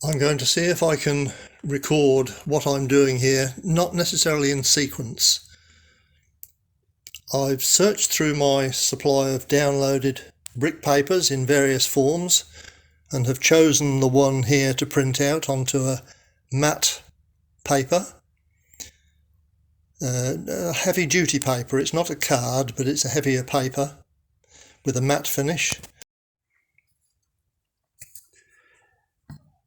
I'm going to see if I can record what I'm doing here, not necessarily in sequence. I've searched through my supply of downloaded brick papers in various forms and have chosen the one here to print out onto a matte paper. A heavy duty paper. It's not a card, but it's a heavier paper with a matte finish.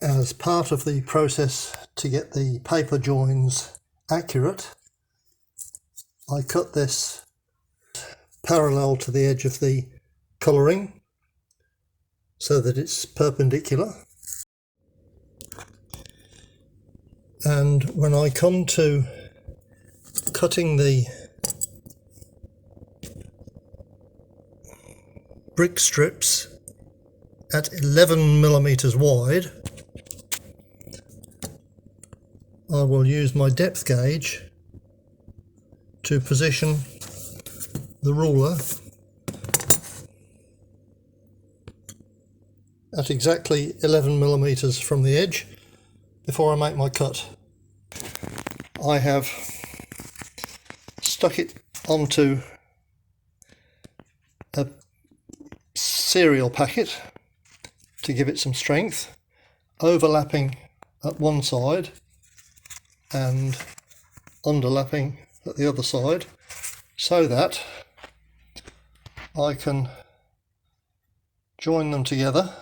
As part of the process to get the paper joins accurate, I cut this parallel to the edge of the colouring so that it's perpendicular. And when I come to cutting the brick strips at 11mm wide, I will use my depth gauge to position the ruler at exactly 11mm from the edge before I make my cut. I have stuck it onto a cereal packet to give it some strength, overlapping at one side and underlapping at the other side, so that I can join them together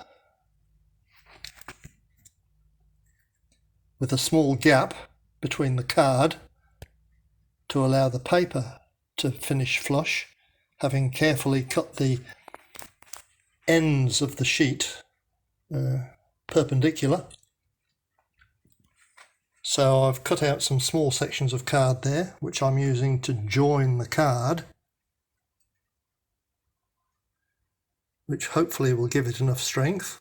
with a small gap between the card to allow the paper to finish flush, having carefully cut the ends of the sheet perpendicular. So I've cut out some small sections of card there, which I'm using to join the card, which hopefully will give it enough strength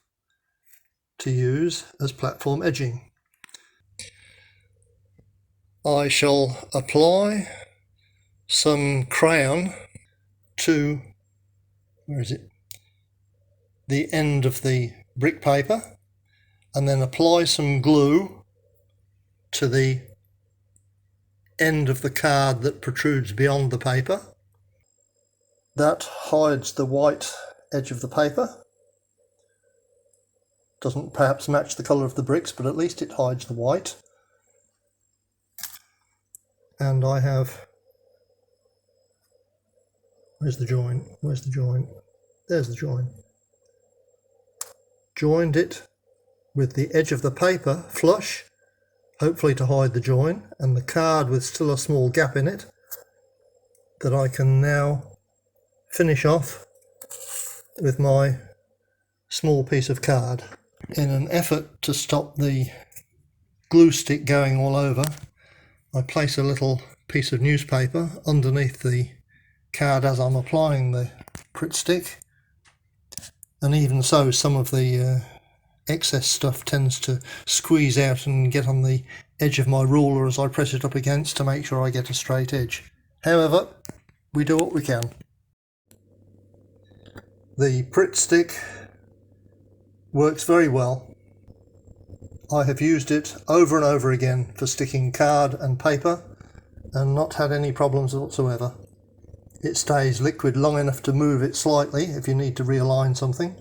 to use as platform edging. I shall apply some crayon to, the end of the brick paper, and then apply some glue to the end of the card that protrudes beyond the paper. That hides the white edge of the paper. Doesn't perhaps match the colour of the bricks, but at least it hides the white. And I have, where's the join? Where's the join? There's the join. Joined it with the edge of the paper flush, hopefully to hide the join, and the card with still a small gap in it that I can now finish off with my small piece of card. In an effort to stop the glue stick going all over, I place a little piece of newspaper underneath the card as I'm applying the Pritt stick, and even so some of the excess stuff tends to squeeze out and get on the edge of my ruler as I press it up against to make sure I get a straight edge. However, we do what we can. The Pritt stick works very well. I have used it over and over again for sticking card and paper and not had any problems whatsoever. It stays liquid long enough to move it slightly if you need to realign something,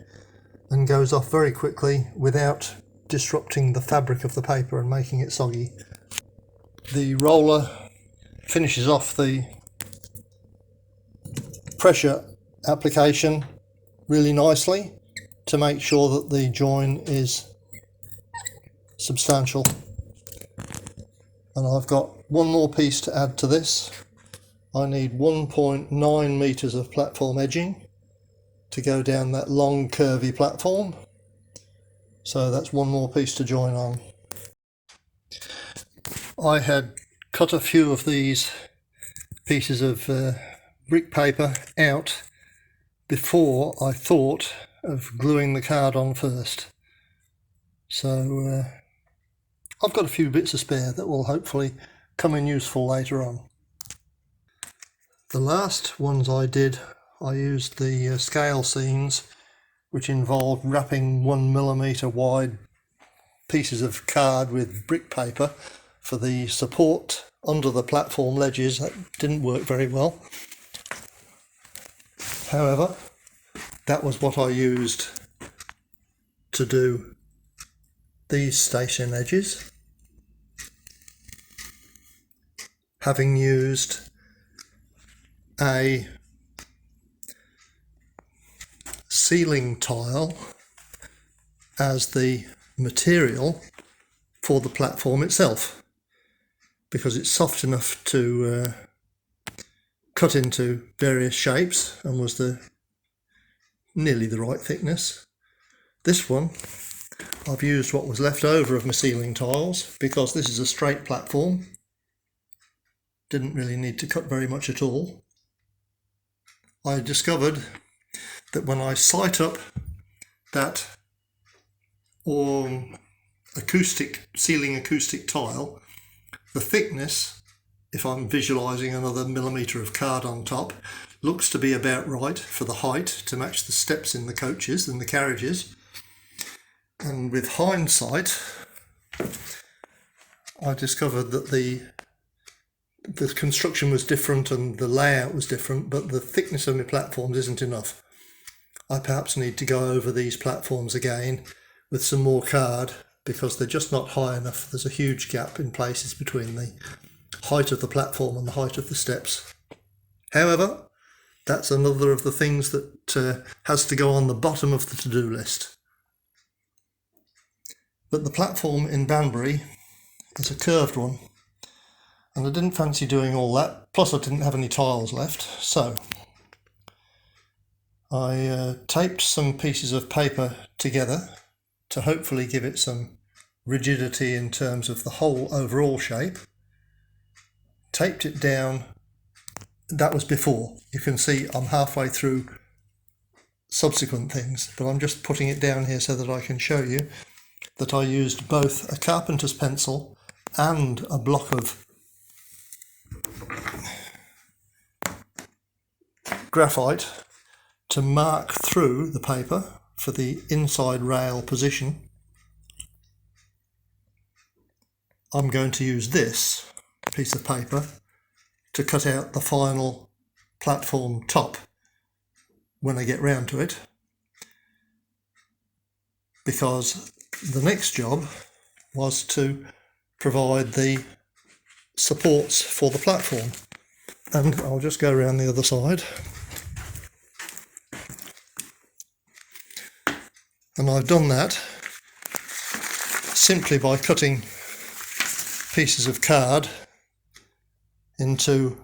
and goes off very quickly without disrupting the fabric of the paper and making it soggy. The roller finishes off the pressure application really nicely to make sure that the join is substantial. And I've got one more piece to add to this. I need 1.9 meters of platform edging to go down that long curvy platform, so that's one more piece to join on. I had cut a few of these pieces of brick paper out before I thought of gluing the card on first, so I've got a few bits of spare that will hopefully come in useful later on. The last ones I did, I used the scale seams, which involved wrapping 1mm wide pieces of card with brick paper for the support under the platform ledges. That didn't work very well. However, that was what I used to do these station edges, having used a ceiling tile as the material for the platform itself, because it's soft enough to cut into various shapes and was nearly the right thickness. This one, I've used what was left over of my ceiling tiles, because this is a straight platform. Didn't really need to cut very much at all. I discovered that when I sight up that ceiling acoustic tile, the thickness, if I'm visualising another millimetre of card on top, looks to be about right for the height to match the steps in the coaches and the carriages. And with hindsight, I discovered that the construction was different and the layout was different, but the thickness of my platforms isn't enough. I perhaps need to go over these platforms again with some more card, because they're just not high enough. There's a huge gap in places between the height of the platform and the height of the steps. However, that's another of the things that has to go on the bottom of the to-do list. But the platform in Banbury is a curved one, and I didn't fancy doing all that, plus I didn't have any tiles left, so I taped some pieces of paper together to hopefully give it some rigidity in terms of the whole overall shape. Taped it down. That was before. You can see I'm halfway through subsequent things, but I'm just putting it down here so that I can show you that I used both a carpenter's pencil and a block of graphite to mark through the paper for the inside rail position. I'm going to use this piece of paper to cut out the final platform top when I get round to it, because the next job was to provide the supports for the platform. And I'll just go around the other side. And I've done that simply by cutting pieces of card into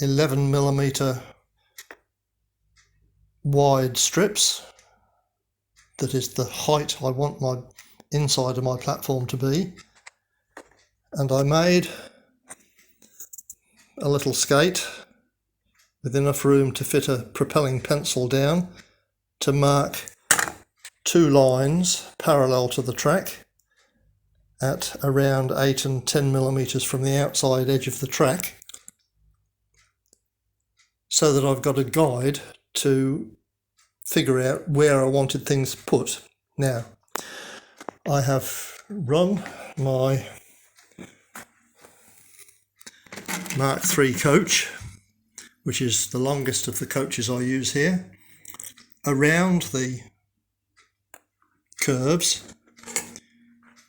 11mm wide strips. That is the height I want my inside of my platform to be. And I made a little skate with enough room to fit a propelling pencil down to mark 2 lines parallel to the track at around 8 and 10mm from the outside edge of the track, so that I've got a guide to figure out where I wanted things put. Now, I have run my Mark III coach, which is the longest of the coaches I use here, around the curves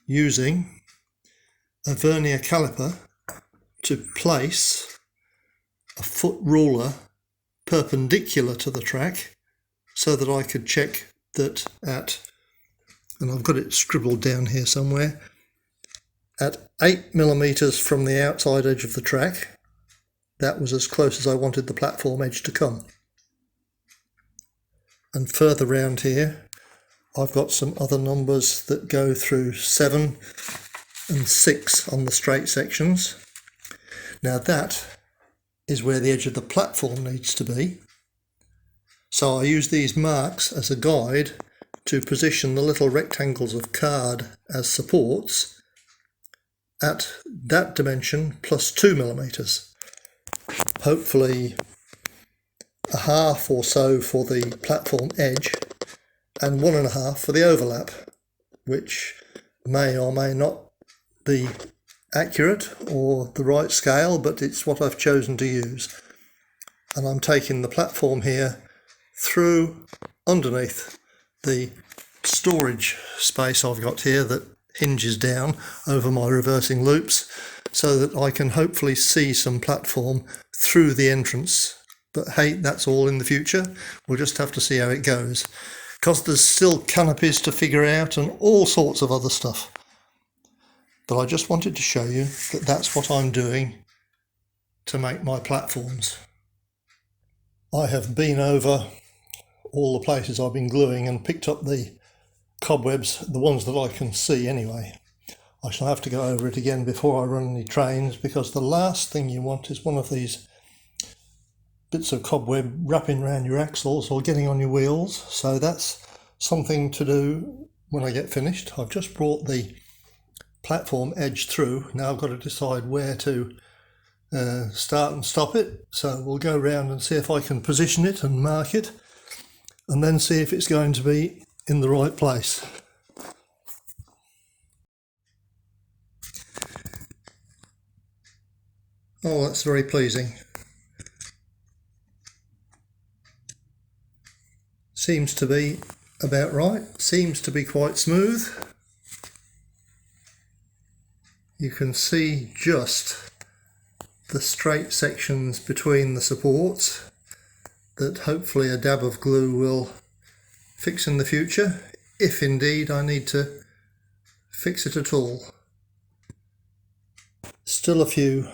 using a vernier caliper to place a foot ruler perpendicular to the track, so that I could check that and I've got it scribbled down here somewhere, at 8mm from the outside edge of the track. That was as close as I wanted the platform edge to come. And further round here, I've got some other numbers that go through 7 and 6 on the straight sections. Now that is where the edge of the platform needs to be. So I use these marks as a guide to position the little rectangles of card as supports at that dimension plus 2mm. Hopefully a half or so for the platform edge and 1.5 for the overlap, which may or may not be accurate or the right scale, but it's what I've chosen to use. And I'm taking the platform here through underneath the storage space I've got here that hinges down over my reversing loops, so that I can hopefully see some platform through the entrance. But hey, that's all in the future. We'll just have to see how it goes, because there's still canopies to figure out and all sorts of other stuff. But I just wanted to show you that that's what I'm doing to make my platforms. I have been over all the places I've been gluing and picked up the cobwebs, the ones that I can see anyway. I shall have to go over it again before I run any trains, because the last thing you want is one of these bits of cobweb wrapping around your axles or getting on your wheels. So that's something to do when I get finished. I've just brought the platform edge through. Now I've got to decide where to start and stop it. So we'll go around and see if I can position it and mark it, and then see if it's going to be in the right place. Oh, that's very pleasing. Seems to be about right. Seems to be quite smooth. You can see just the straight sections between the supports that hopefully a dab of glue will fix in the future, if indeed I need to fix it at all. Still a few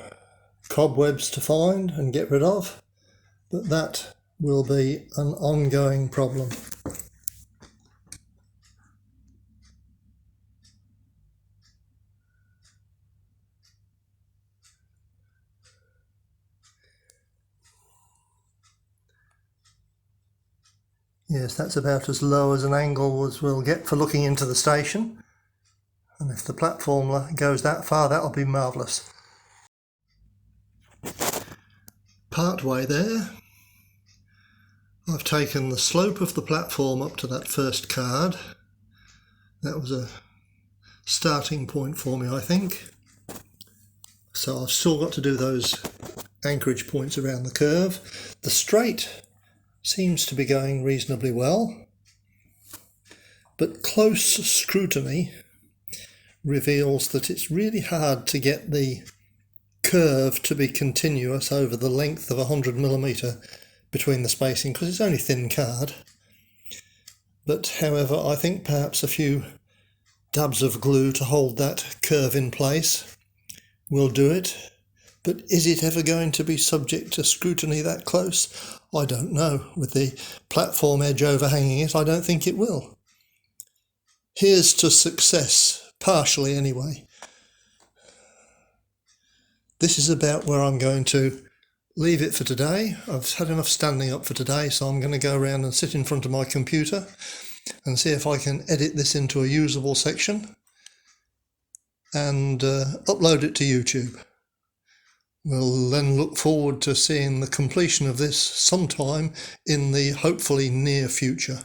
cobwebs to find and get rid of, but that will be an ongoing problem. Yes, that's about as low as an angle as we'll get for looking into the station. And if the platform goes that far, that'll be marvellous. Part way there, I've taken the slope of the platform up to that first card. That was a starting point for me, I think. So I've still got to do those anchorage points around the curve. The straight seems to be going reasonably well, but close scrutiny reveals that it's really hard to get the curve to be continuous over the length of 100mm between the spacing, because it's only thin card. But however, I think perhaps a few dabs of glue to hold that curve in place will do it. But is it ever going to be subject to scrutiny that close? I don't know. With the platform edge overhanging it, I don't think it will. Here's to success, partially anyway. This is about where I'm going to leave it for today. I've had enough standing up for today, so I'm going to go around and sit in front of my computer and see if I can edit this into a usable section and upload it to YouTube. We'll then look forward to seeing the completion of this sometime in the hopefully near future.